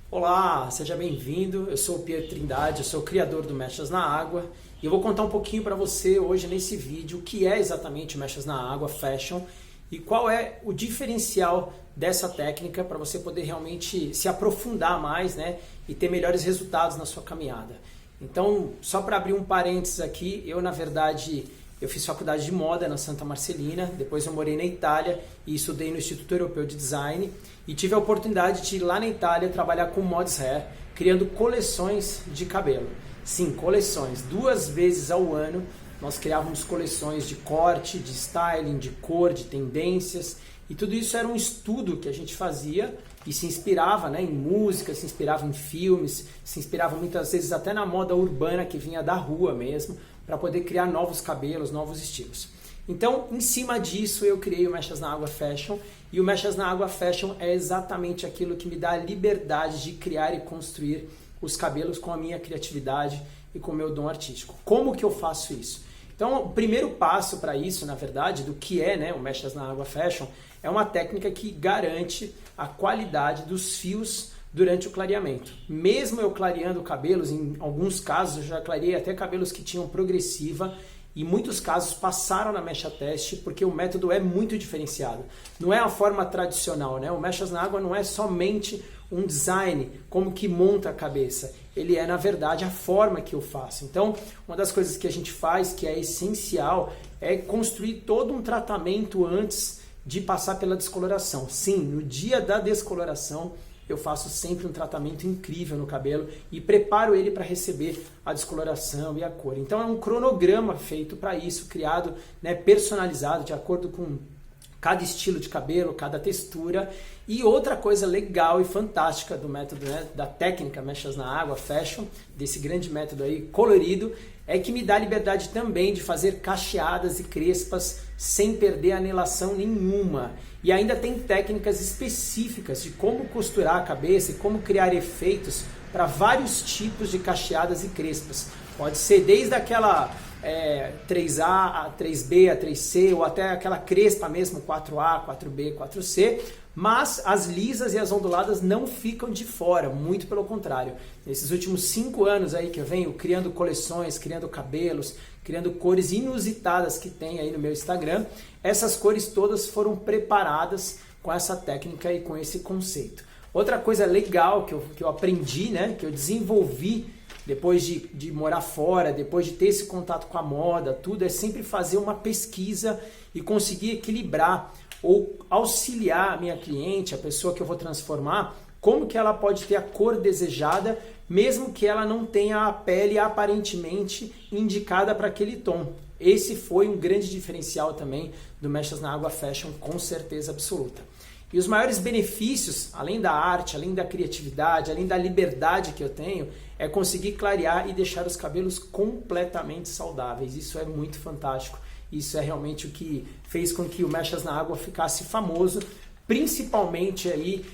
Olá, seja bem-vindo. Eu sou o Pier Trindade, eu sou o criador do Mechas na Água e eu vou contar um pouquinho para você hoje nesse vídeo o que é exatamente o Mechas na Água Fashion e qual é o diferencial dessa técnica para você poder realmente se aprofundar mais, né, e ter melhores resultados na sua caminhada. Então, só para abrir um parênteses aqui, eu fiz faculdade de moda na Santa Marcelina, depois eu morei na Itália e estudei no Instituto Europeu de Design e tive a oportunidade de ir lá na Itália trabalhar com Mods Hair, criando coleções de cabelo. Sim, coleções. 2 vezes ao ano nós criávamos coleções de corte, de styling, de cor, de tendências e tudo isso era um estudo que a gente fazia e se inspirava, né, em música, se inspirava em filmes, se inspirava muitas vezes até na moda urbana que vinha da rua mesmo, para poder criar novos cabelos, novos estilos. Então, em cima disso, eu criei o Mechas na Água Fashion, e o Mechas na Água Fashion é exatamente aquilo que me dá a liberdade de criar e construir os cabelos com a minha criatividade e com o meu dom artístico. Como que eu faço isso? Então, o primeiro passo para isso, na verdade, do que é, né, o Mechas na Água Fashion, é uma técnica que garante a qualidade dos fios durante o clareamento. Mesmo eu clareando cabelos, em alguns casos eu já clareei até cabelos que tinham progressiva e muitos casos passaram na mecha teste porque o método é muito diferenciado. Não é a forma tradicional, né? O Mechas na Água não é somente um design, como que monta a cabeça. Ele é, na verdade, a forma que eu faço. Então, uma das coisas que a gente faz, que é essencial, é construir todo um tratamento antes de passar pela descoloração. Sim, no dia da descoloração, eu faço sempre um tratamento incrível no cabelo e preparo ele para receber a descoloração e a cor. Então é um cronograma feito para isso, criado, né, personalizado de acordo com cada estilo de cabelo, cada textura. E outra coisa legal e fantástica do método, né, da técnica Mechas na Água Fashion, desse grande método aí colorido, é que me dá liberdade também de fazer cacheadas e crespas sem perder anelação nenhuma. E ainda tem técnicas específicas de como costurar a cabeça e como criar efeitos para vários tipos de cacheadas e crespas. Pode ser desde aquela 3A, a 3B, a 3C, ou até aquela crespa mesmo, 4A, 4B, 4C, mas as lisas e as onduladas não ficam de fora, muito pelo contrário. Nesses últimos 5 anos aí que eu venho criando coleções, criando cabelos, criando cores inusitadas que tem aí no meu Instagram, essas cores todas foram preparadas com essa técnica e com esse conceito. Outra coisa legal que eu aprendi, né, que eu desenvolvi depois de morar fora, depois de ter esse contato com a moda, tudo, é sempre fazer uma pesquisa e conseguir equilibrar ou auxiliar a minha cliente, a pessoa que eu vou transformar, como que ela pode ter a cor desejada, mesmo que ela não tenha a pele aparentemente indicada para aquele tom. Esse foi um grande diferencial também do Mechas na Água Fashion, com certeza absoluta. E os maiores benefícios, além da arte, além da criatividade, além da liberdade que eu tenho, é conseguir clarear e deixar os cabelos completamente saudáveis. Isso é muito fantástico. Isso é realmente o que fez com que o Mechas na Água ficasse famoso, principalmente aí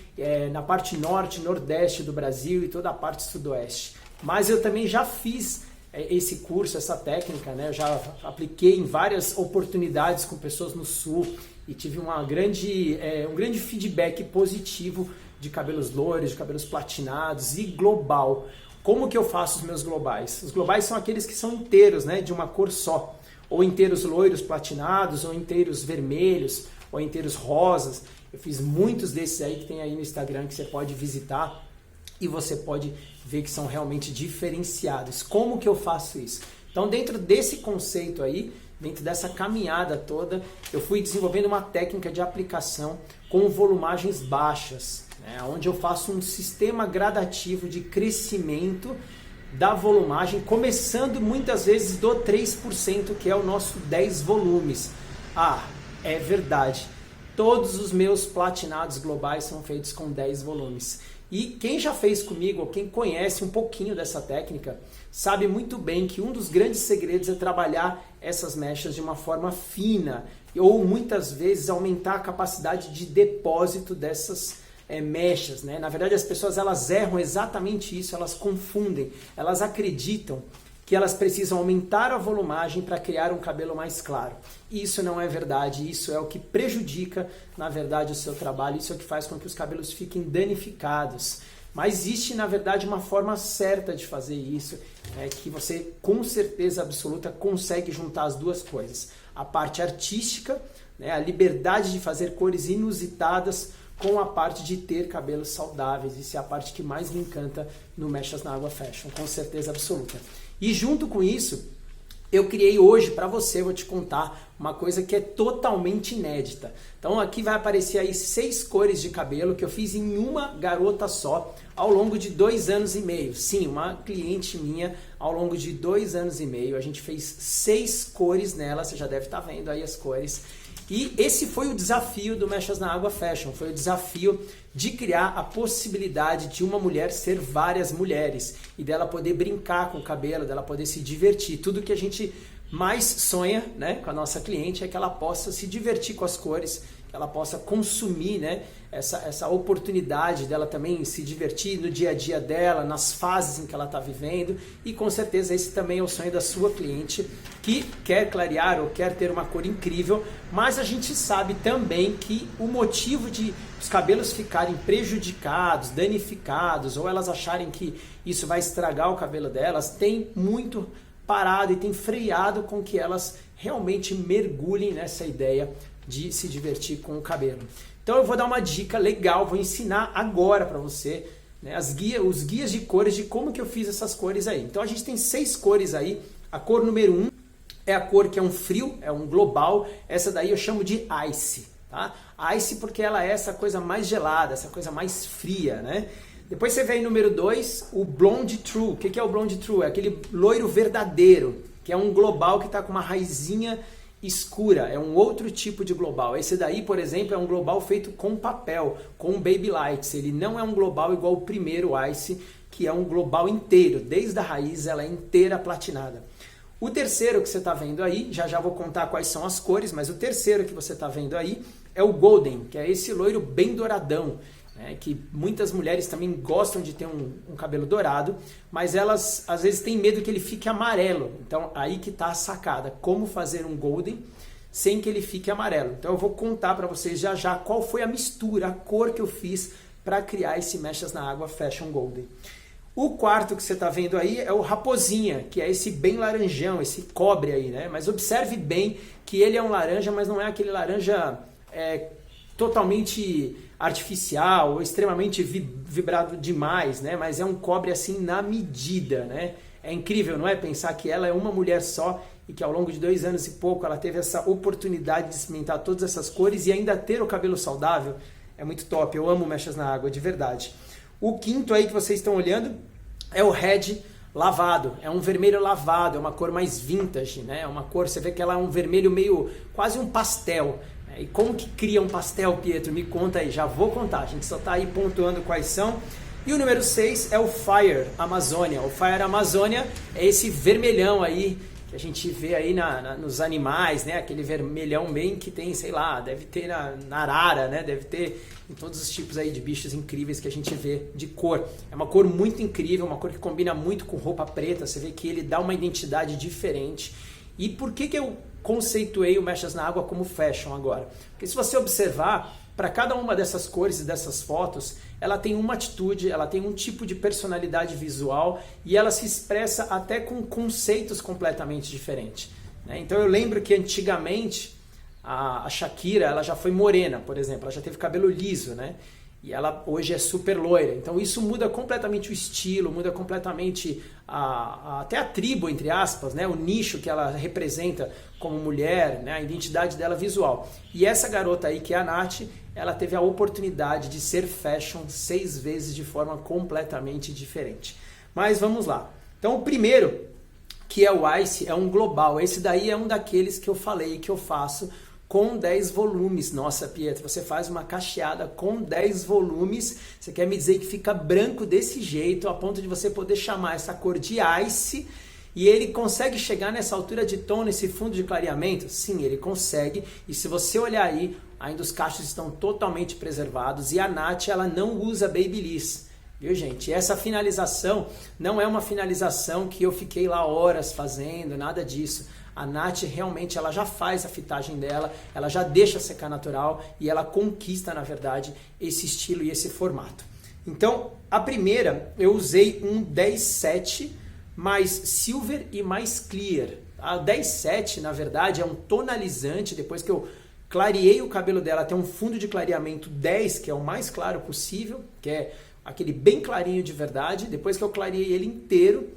na parte norte, nordeste do Brasil e toda a parte sudoeste. Mas eu também já fiz esse curso, essa técnica, né? Eu já apliquei em várias oportunidades com pessoas no sul e tive um grande feedback positivo de cabelos loiros, de cabelos platinados e global. Como que eu faço os meus globais? Os globais são aqueles que são inteiros, né, de uma cor só, ou inteiros loiros platinados, ou inteiros vermelhos, ou inteiros rosas. Eu fiz muitos desses aí que tem aí no Instagram que você pode visitar e você pode ver que são realmente diferenciados. Como que eu faço isso? Então, dentro desse conceito aí, dentro dessa caminhada toda, eu fui desenvolvendo uma técnica de aplicação com volumagens baixas, né, onde eu faço um sistema gradativo de crescimento da volumagem, começando muitas vezes do 3%, que é o nosso 10 volumes. Ah, é verdade. Todos os meus platinados globais são feitos com 10 volumes. E quem já fez comigo, ou quem conhece um pouquinho dessa técnica, sabe muito bem que um dos grandes segredos é trabalhar essas mechas de uma forma fina, ou muitas vezes aumentar a capacidade de depósito dessas mechas, né? Na verdade, as pessoas elas erram exatamente isso, elas confundem, elas acreditam que elas precisam aumentar a volumagem para criar um cabelo mais claro. Isso não é verdade, isso é o que prejudica, na verdade, o seu trabalho, isso é o que faz com que os cabelos fiquem danificados. Mas existe, na verdade, uma forma certa de fazer isso, que você, com certeza absoluta, consegue juntar as duas coisas. A parte artística, a liberdade de fazer cores inusitadas, com a parte de ter cabelos saudáveis. Isso é a parte que mais me encanta no Mechas na Água Fashion, com certeza absoluta. E junto com isso, eu criei hoje para você, vou te contar uma coisa que é totalmente inédita. Então aqui vai aparecer aí 6 cores de cabelo que eu fiz em uma garota só ao longo de 2 anos e meio. Sim, uma cliente minha ao longo de 2 anos e meio. A gente fez 6 cores nela, você já deve estar vendo aí as cores. E esse foi o desafio do Mechas na Água Fashion, foi o desafio de criar a possibilidade de uma mulher ser várias mulheres e dela poder brincar com o cabelo, dela poder se divertir. Tudo que a gente mais sonha, com a nossa cliente é que ela possa se divertir com as cores, que ela possa consumir, essa oportunidade dela também se divertir no dia a dia dela, nas fases em que ela está vivendo, e com certeza esse também é o sonho da sua cliente, que quer clarear ou quer ter uma cor incrível, mas a gente sabe também que o motivo de os cabelos ficarem prejudicados, danificados, ou elas acharem que isso vai estragar o cabelo delas, tem muito parado e tem freado com que elas realmente mergulhem nessa ideia de se divertir com o cabelo. Então eu vou dar uma dica legal, vou ensinar agora para você, os guias de cores de como que eu fiz essas cores aí. Então a gente tem 6 cores aí. A cor número 1 é a cor que é um frio, é um global. Essa daí eu chamo de Ice, tá? Ice porque ela é essa coisa mais gelada, essa coisa mais fria, Depois você vê aí número 2, o Blonde True. O que é o Blonde True? É aquele loiro verdadeiro, que é um global que está com uma raizinha escura, é um outro tipo de global. Esse daí, por exemplo, é um global feito com papel, com baby lights. Ele não é um global igual o primeiro Ice, que é um global inteiro, desde a raiz ela é inteira platinada. O terceiro que você está vendo aí, já vou contar quais são as cores, mas o terceiro que você está vendo aí é o Golden, que é esse loiro bem douradão, que muitas mulheres também gostam de ter um cabelo dourado, mas elas às vezes têm medo que ele fique amarelo. Então aí que está a sacada, como fazer um Golden sem que ele fique amarelo. Então eu vou contar para vocês já qual foi a mistura, a cor que eu fiz para criar esse Mechas na Água Fashion Golden. O quarto que você está vendo aí é o Raposinha, que é esse bem laranjão, esse cobre aí, Mas observe bem que ele é um laranja, mas não é aquele laranja totalmente artificial ou extremamente vibrado demais, Mas é um cobre assim na medida, É incrível, não é? Pensar que ela é uma mulher só e que ao longo de 2 anos e pouco ela teve essa oportunidade de experimentar todas essas cores e ainda ter o cabelo saudável. É muito top, eu amo Mechas na Água, de verdade. O quinto aí que vocês estão olhando é o Red lavado, é um vermelho lavado, é uma cor mais vintage, É uma cor, você vê que ela é um vermelho meio, quase um pastel. E como que cria um pastel, Pietro? Me conta aí, já vou contar, a gente só está aí pontuando quais são. E o número 6 é o Fire Amazônia. O Fire Amazônia é esse vermelhão aí, que a gente vê aí nos animais, Aquele vermelhão bem que tem, sei lá, deve ter na arara, Deve ter em todos os tipos aí de bichos incríveis que a gente vê de cor. É uma cor muito incrível, uma cor que combina muito com roupa preta, você vê que ele dá uma identidade diferente. E por que eu conceituei o Mechas na Água como fashion agora? Porque se você observar, para cada uma dessas cores e dessas fotos, ela tem uma atitude, ela tem um tipo de personalidade visual e ela se expressa até com conceitos completamente diferentes. Então eu lembro que antigamente a Shakira ela já foi morena, por exemplo, ela já teve cabelo liso, E ela hoje é super loira. Então isso muda completamente o estilo, muda completamente até a tribo, entre aspas, o nicho que ela representa como mulher, a identidade dela visual. E essa garota aí, que é a Nath, ela teve a oportunidade de ser fashion 6 vezes de forma completamente diferente. Mas vamos lá. Então o primeiro, que é o Ice, é um global. Esse daí é um daqueles que eu falei que eu faço com 10 volumes. Nossa, Pietro, você faz uma cacheada com 10 volumes, você quer me dizer que fica branco desse jeito, a ponto de você poder chamar essa cor de Ice, e ele consegue chegar nessa altura de tom, nesse fundo de clareamento? Sim, ele consegue, e se você olhar aí, ainda os cachos estão totalmente preservados, e a Nath, ela não usa Babyliss, viu, gente? E essa finalização não é uma finalização que eu fiquei lá horas fazendo, nada disso. A Nath realmente ela já faz a fitagem dela, ela já deixa secar natural e ela conquista, na verdade, esse estilo e esse formato. Então, a primeira, eu usei um 10-7 mais silver e mais clear. A 10-7, na verdade, é um tonalizante, depois que eu clareei o cabelo dela, tem um fundo de clareamento 10, que é o mais claro possível, que é aquele bem clarinho de verdade. Depois que eu clareei ele inteiro,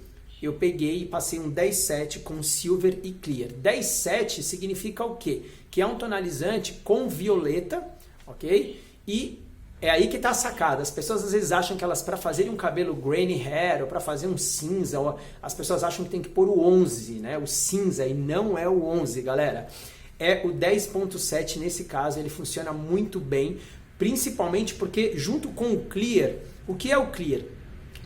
eu peguei e passei um 10-7 com silver e clear. 10-7 significa o quê? Que é um tonalizante com violeta, ok? E é aí que está a sacada. As pessoas às vezes acham que elas, para fazerem um cabelo grainy hair, ou para fazer um cinza, ou as pessoas acham que tem que pôr o 11, né? O cinza, e não é o 11, galera. É o 10.7 nesse caso, ele funciona muito bem, principalmente porque junto com o clear, o que é o clear?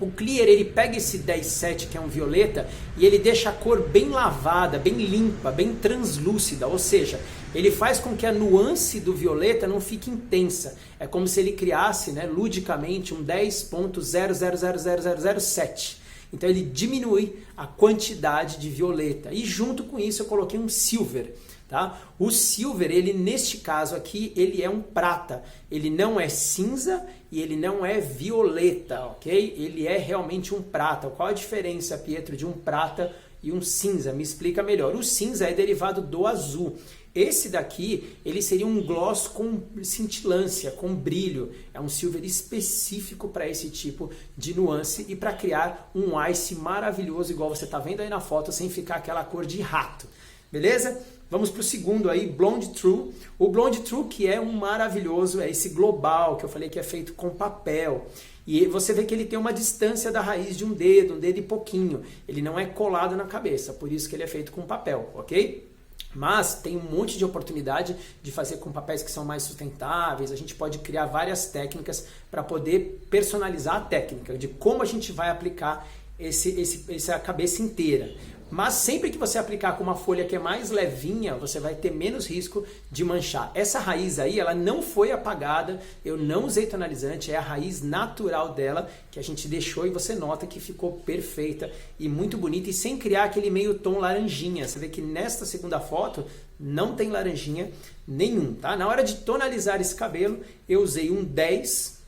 O clear, ele pega esse 10.7, que é um violeta, e ele deixa a cor bem lavada, bem limpa, bem translúcida, ou seja, ele faz com que a nuance do violeta não fique intensa. É como se ele criasse, né, ludicamente, um 10.0000007. Então ele diminui a quantidade de violeta. E junto com isso eu coloquei um silver. Tá? O silver, ele neste caso aqui, ele é um prata. Ele não é cinza e ele não é violeta, ok? Ele é realmente um prata. Qual a diferença, Pietro, de um prata e um cinza? Me explica melhor. O cinza é derivado do azul. Esse daqui, ele seria um gloss com cintilância, com brilho. É um silver específico para esse tipo de nuance e para criar um ice maravilhoso, igual você está vendo aí na foto, sem ficar aquela cor de rato. Beleza? Vamos para o segundo aí, Blonde True. O Blonde True, que é um maravilhoso, é esse global que eu falei que é feito com papel. E você vê que ele tem uma distância da raiz de um dedo e pouquinho. Ele não é colado na cabeça, por isso que ele é feito com papel, ok? Mas tem um monte de oportunidade de fazer com papéis que são mais sustentáveis. A gente pode criar várias técnicas para poder personalizar a técnica de como a gente vai aplicar essa cabeça inteira. Mas sempre que você aplicar com uma folha que é mais levinha, você vai ter menos risco de manchar. Essa raiz aí, ela não foi apagada, eu não usei tonalizante, é a raiz natural dela que a gente deixou e você nota que ficou perfeita e muito bonita e sem criar aquele meio tom laranjinha. Você vê que nesta segunda foto não tem laranjinha nenhum, tá? Na hora de tonalizar esse cabelo, eu usei um 10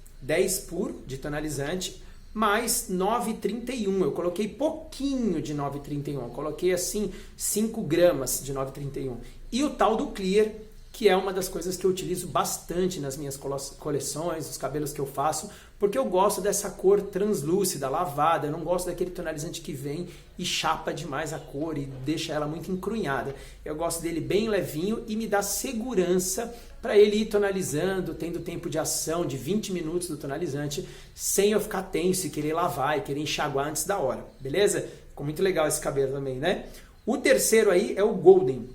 puro de tonalizante, mais 9,31, eu coloquei pouquinho de 9,31, eu coloquei assim 5 gramas de 9,31. E o tal do Clear, que é uma das coisas que eu utilizo bastante nas minhas coleções, os cabelos que eu faço, porque eu gosto dessa cor translúcida, lavada, eu não gosto daquele tonalizante que vem e chapa demais a cor e deixa ela muito encrunhada. Eu gosto dele bem levinho e me dá segurança para ele ir tonalizando, tendo tempo de ação de 20 minutos do tonalizante, sem eu ficar tenso e querer lavar e querer enxaguar antes da hora, beleza? Ficou muito legal esse cabelo também, né? O terceiro aí é o Golden.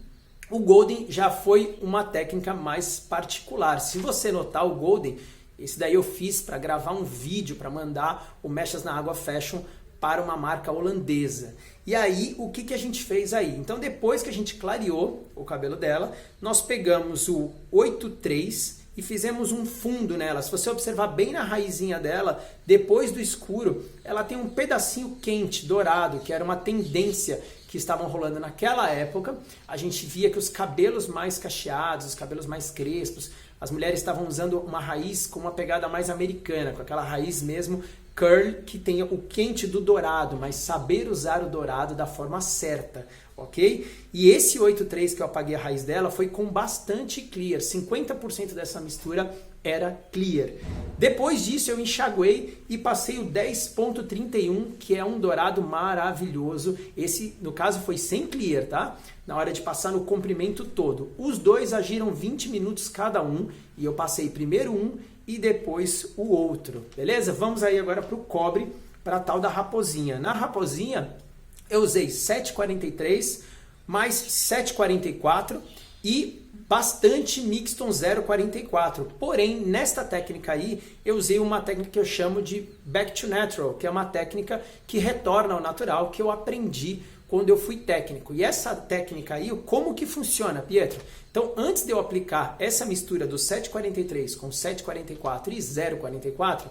O Golden já foi uma técnica mais particular. Se você notar, o Golden, esse daí eu fiz para gravar um vídeo, para mandar o Mechas na Água Fashion para uma marca holandesa. E aí, o que a gente fez aí? Então, depois que a gente clareou o cabelo dela, nós pegamos o 8.3 e fizemos um fundo nela. Se você observar bem na raizinha dela, depois do escuro, ela tem um pedacinho quente, dourado, que era uma tendência que estavam rolando naquela época. A gente via que os cabelos mais cacheados, os cabelos mais crespos, as mulheres estavam usando uma raiz com uma pegada mais americana, com aquela raiz mesmo curl que tenha o quente do dourado, mas saber usar o dourado da forma certa, ok? E esse 8.3 que eu apaguei a raiz dela foi com bastante clear, 50% dessa mistura era clear. Depois disso eu enxaguei e passei o 10.31, que é um dourado maravilhoso. Esse, no caso, foi sem clear, tá? Na hora de passar no comprimento todo. Os dois agiram 20 minutos cada um e eu passei primeiro um e depois o outro, beleza? Vamos aí agora para o cobre, para a tal da raposinha. Na raposinha eu usei 7,43 mais 7,44 e bastante Mixton 0,44. Porém, nesta técnica aí, eu usei uma técnica que eu chamo de Back to Natural, que é uma técnica que retorna ao natural, que eu aprendi quando eu fui técnico. E essa técnica aí, como que funciona, Pietro? Então, antes de eu aplicar essa mistura do 7,43 com 7,44 e 0,44,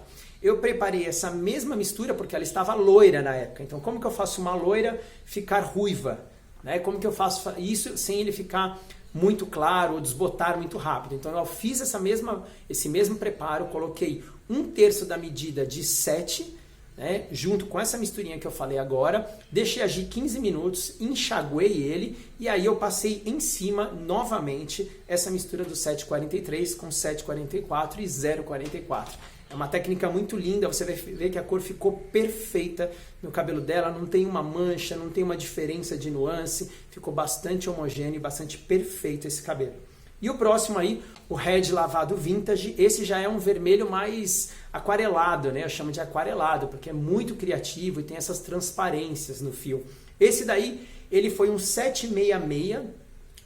eu preparei essa mesma mistura porque ela estava loira na época. Então, como que eu faço uma loira ficar ruiva? Né? Como que eu faço isso sem ele ficar muito claro ou desbotar muito rápido. Então eu fiz esse mesmo preparo, coloquei 1/3 da medida de 7, né, junto com essa misturinha que eu falei agora, deixei agir 15 minutos, enxaguei ele e aí eu passei em cima novamente essa mistura do 7,43 com 7,44 e 0,44. É uma técnica muito linda, você vai ver que a cor ficou perfeita no cabelo dela, não tem uma mancha, não tem uma diferença de nuance, ficou bastante homogêneo e bastante perfeito esse cabelo. E o próximo aí, o Red Lavado Vintage, esse já é um vermelho mais aquarelado, né? Eu chamo de aquarelado, porque é muito criativo e tem essas transparências no fio. Esse daí, ele foi um 766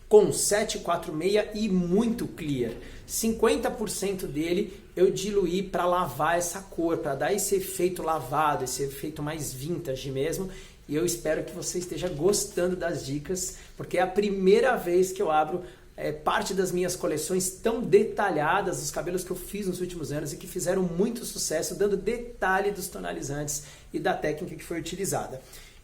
com 746 e muito clear. 50% dele eu diluí para lavar essa cor, para dar esse efeito lavado, esse efeito mais vintage mesmo. E eu espero que você esteja gostando das dicas, porque é a primeira vez que eu abro parte das minhas coleções tão detalhadas, dos cabelos que eu fiz nos últimos anos e que fizeram muito sucesso, dando detalhe dos tonalizantes e da técnica que foi utilizada.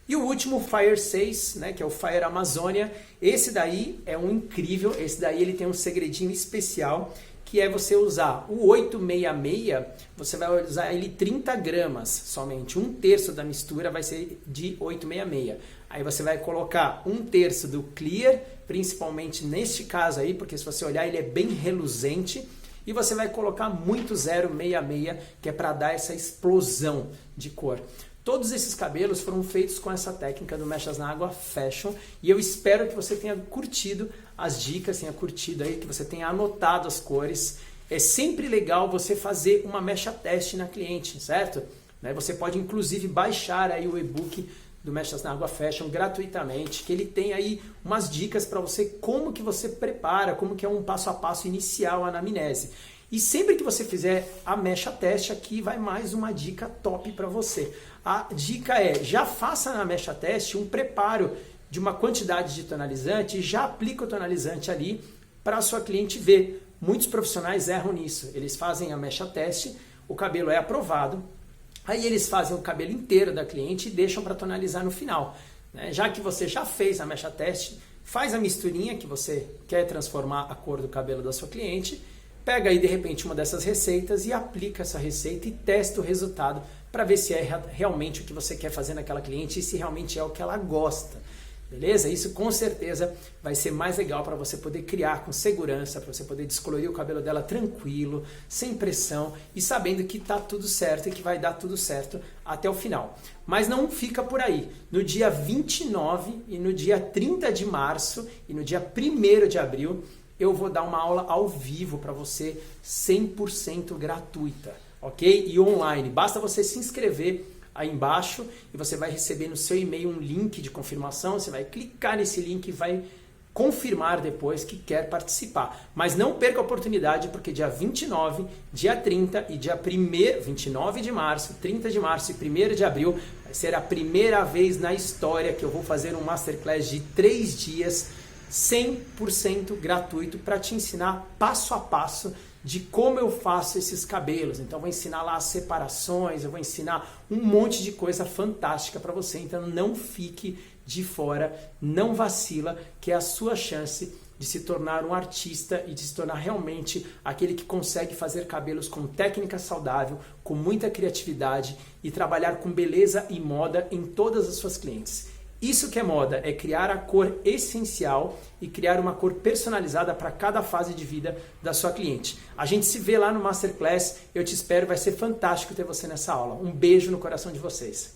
E o último, Fire 6, né, que é o Fire Amazônia, esse daí é um incrível, esse daí ele tem um segredinho especial, que é você usar o 866, você vai usar ele 30 gramas somente, 1/3 da mistura vai ser de 866. Aí você vai colocar 1/3 do clear, principalmente neste caso aí, porque se você olhar ele é bem reluzente, e você vai colocar muito 0,66, que é para dar essa explosão de cor. Todos esses cabelos foram feitos com essa técnica do Mechas na Água Fashion e eu espero que você tenha curtido as dicas, tenha curtido aí, que você tenha anotado as cores. É sempre legal você fazer uma mecha teste na cliente, certo? Você pode inclusive baixar aí o e-book do Mechas na Água Fashion gratuitamente, que ele tem aí umas dicas para você, como que você prepara, como que é um passo a passo inicial a anamnese. E sempre que você fizer a mecha teste, aqui vai mais uma dica top para você. A dica é, já faça na mecha teste um preparo de uma quantidade de tonalizante e já aplica o tonalizante ali para a sua cliente ver. Muitos profissionais erram nisso. Eles fazem a mecha teste, o cabelo é aprovado, aí eles fazem o cabelo inteiro da cliente e deixam para tonalizar no final. Já que você já fez a mecha teste, faz a misturinha que você quer transformar a cor do cabelo da sua cliente, pega aí de repente uma dessas receitas e aplica essa receita e testa o resultado para ver se é realmente o que você quer fazer naquela cliente e se realmente é o que ela gosta. Beleza? Isso com certeza vai ser mais legal para você poder criar com segurança, para você poder descolorir o cabelo dela tranquilo, sem pressão e sabendo que está tudo certo e que vai dar tudo certo até o final. Mas não fica por aí. No dia 29 e no dia 30 de março e no dia 1º de abril, eu vou dar uma aula ao vivo para você 100% gratuita, ok? E online. Basta você se inscrever aí embaixo e você vai receber no seu e-mail um link de confirmação, você vai clicar nesse link e vai confirmar depois que quer participar. Mas não perca a oportunidade, porque dia 29, dia 30 e dia 29 de março, 30 de março e 1º de abril vai ser a primeira vez na história que eu vou fazer um Masterclass de 3 dias 100% gratuito para te ensinar passo a passo de como eu faço esses cabelos. Então eu vou ensinar lá as separações, eu vou ensinar um monte de coisa fantástica para você. Então não fique de fora, não vacila, que é a sua chance de se tornar um artista e de se tornar realmente aquele que consegue fazer cabelos com técnica saudável, com muita criatividade e trabalhar com beleza e moda em todas as suas clientes. Isso que é moda, é criar a cor essencial e criar uma cor personalizada para cada fase de vida da sua cliente. A gente se vê lá no Masterclass, eu te espero, vai ser fantástico ter você nessa aula. Um beijo no coração de vocês.